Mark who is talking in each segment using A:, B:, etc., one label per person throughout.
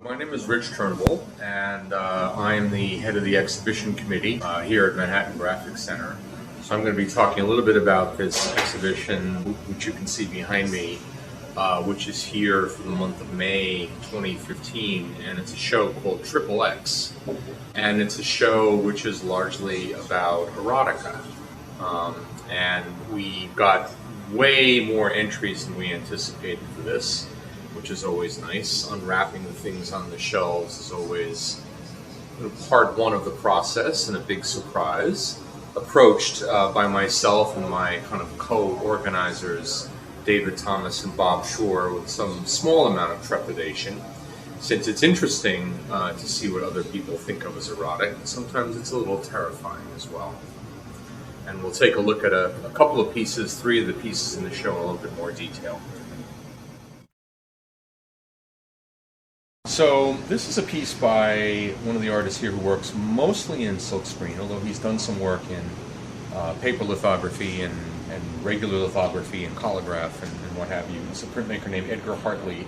A: My name is Rich Turnbull, and I am the head of the exhibition committee here at Manhattan Graphic Center. So I'm going to be talking a little bit about this exhibition, which you can see behind me, which is here for the month of May 2015, and it's a show called Triple X. And it's a show which is largely about erotica. And we got way more entries than we anticipated for this, which is always nice. Unwrapping the things on the shelves is always part one of the process and a big surprise. Approached by myself and my kind of co-organizers, David Thomas and Bob Shore, with some small amount of trepidation, since it's interesting to see what other people think of as erotic. Sometimes it's a little terrifying as well. And we'll take a look at a couple of pieces, three of the pieces in the show in a little bit more detail. So this is a piece by one of the artists here who works mostly in silkscreen, although he's done some work in paper lithography and regular lithography and collograph and what have you. It's a printmaker named Edgar Hartley,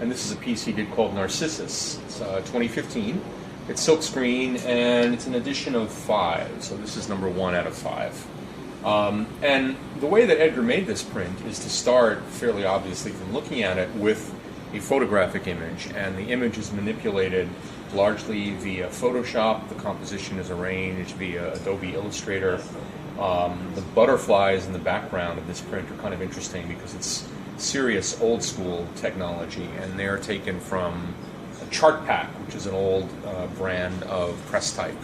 A: and this is a piece he did called Narcissus. It's 2015. It's silkscreen, and it's an edition of 5, so this is number 1 out of 5. And the way that Edgar made this print is to start, fairly obviously from looking at it, with a photographic image, and the image is manipulated largely via Photoshop. The composition is arranged via Adobe Illustrator. The butterflies in the background of this print are kind of interesting because it's serious old school technology, and they're taken from a chart pack, which is an old brand of press type,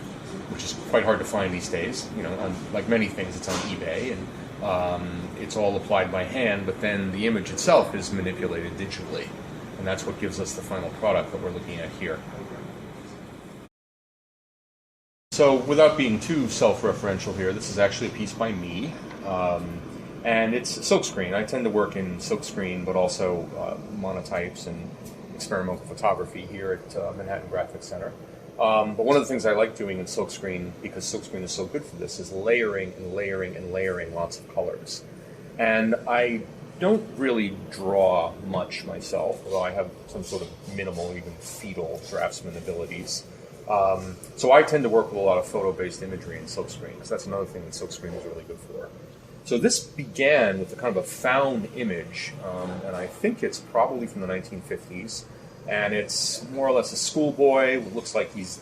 A: which is quite hard to find these days. You know, like many things, it's on eBay, and it's all applied by hand, but then the image itself is manipulated digitally. And that's what gives us the final product that we're looking at here. So without being too self-referential here, this is actually a piece by me. And it's silkscreen. I tend to work in silkscreen, but also monotypes and experimental photography here at Manhattan Graphic Center. But one of the things I like doing in silkscreen, because silkscreen is so good for this, is layering and layering and layering lots of colors. And I don't really draw much myself, although I have some sort of minimal, even fetal draftsman abilities. So I tend to work with a lot of photo-based imagery in silkscreen, because that's another thing that silkscreen is really good for. So this began with a kind of a found image, and I think it's probably from the 1950s, and it's more or less a schoolboy. It looks like he's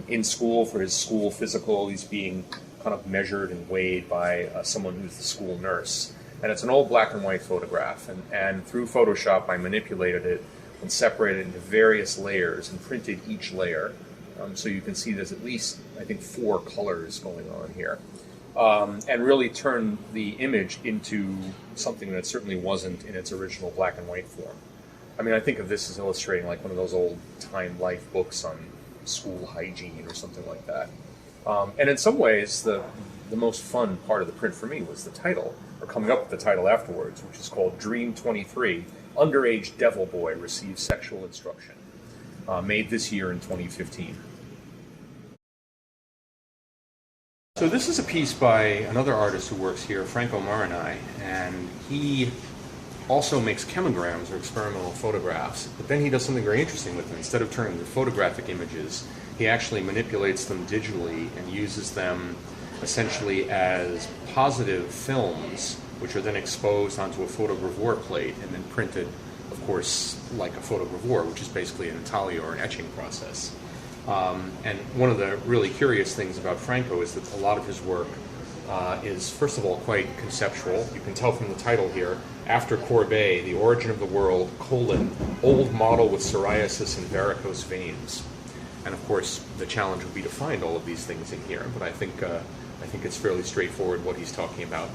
A: in school for his school physical. He's being kind of measured and weighed by someone who's the school nurse. And it's an old black and white photograph, and through Photoshop I manipulated it and separated it into various layers and printed each layer. So you can see there's at least, I think, 4 colors going on here. And really turned the image into something that certainly wasn't in its original black and white form. I mean, I think of this as illustrating like one of those old Time Life books on school hygiene or something like that. And in some ways, the most fun part of the print for me was the title, or coming up with the title afterwards, which is called Dream 23, Underage Devil Boy Receives Sexual Instruction, made this year in 2015. So this is a piece by another artist who works here, Franco Marinai, and he also makes chemograms or experimental photographs, but then he does something very interesting with them. Instead of turning them photographic images, he actually manipulates them digitally and uses them essentially as positive films, which are then exposed onto a photogravure plate and then printed, of course, like a photogravure, which is basically an intaglio or an etching process. And one of the really curious things about Franco is that a lot of his work is, first of all, quite conceptual. You can tell from the title here, After Courbet, The Origin of the World, Old Model with Psoriasis and Varicose Veins. And of course, the challenge would be to find all of these things in here, but I think it's fairly straightforward what he's talking about.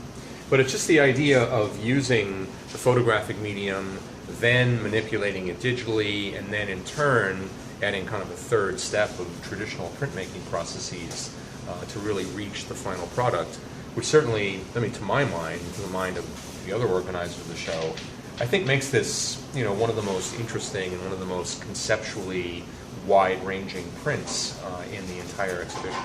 A: But it's just the idea of using the photographic medium, then manipulating it digitally, and then in turn adding kind of a third step of traditional printmaking processes to really reach the final product, which certainly, I mean, to my mind, to the mind of the other organizers of the show, I think makes this, you know, one of the most interesting and one of the most conceptually wide-ranging prints in the entire exhibition.